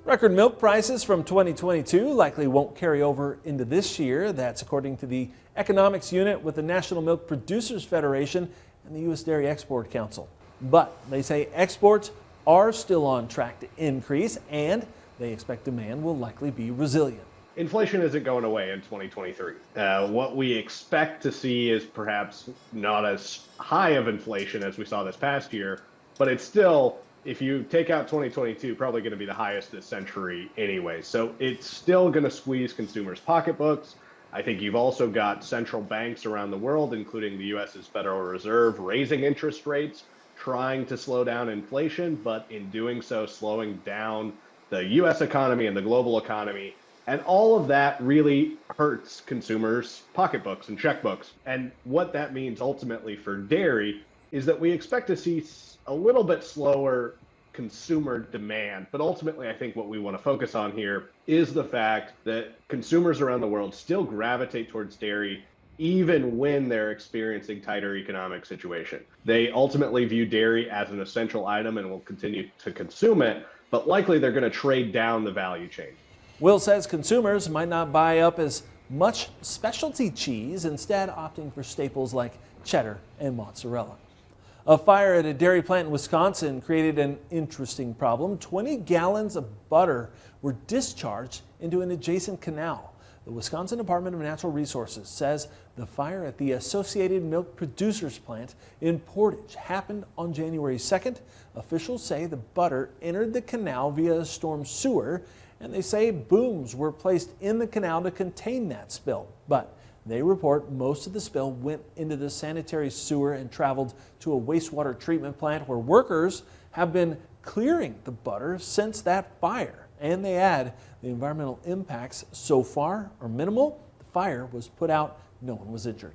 Record milk prices from 2022 likely won't carry over into this year. That's according to the economics unit with the National Milk Producers Federation and the U.S. Dairy Export Council. But they say exports are still on track to increase, and they expect demand will likely be resilient. Inflation isn't going away in 2023. What we expect to see is perhaps not as high of inflation as we saw this past year, but it's still, if you take out 2022, probably going to be the highest this century anyway. So it's still going to squeeze consumers' pocketbooks. I think you've also got central banks around the world, including the U.S.'s Federal Reserve, raising interest rates, trying to slow down inflation, but in doing so, slowing down the U.S. economy and the global economy. And all of that really hurts consumers' pocketbooks and checkbooks. And what that means ultimately for dairy is that we expect to see a little bit slower consumer demand. But ultimately, I think what we want to focus on here is the fact that consumers around the world still gravitate towards dairy even when they're experiencing tighter economic situation. They ultimately view dairy as an essential item and will continue to consume it, but likely they're going to trade down the value chain. Will says consumers might not buy up as much specialty cheese, instead opting for staples like cheddar and mozzarella. A fire at a dairy plant in Wisconsin created an interesting problem. 20 gallons of butter were discharged into an adjacent canal. The Wisconsin Department of Natural Resources says the fire at the Associated Milk Producers plant in Portage happened on January 2nd. Officials say the butter entered the canal via a storm sewer, and they say booms were placed in the canal to contain that spill. But they report most of the spill went into the sanitary sewer and traveled to a wastewater treatment plant where workers have been clearing the butter since that fire. And they add the environmental impacts so far are minimal. The fire was put out. No one was injured.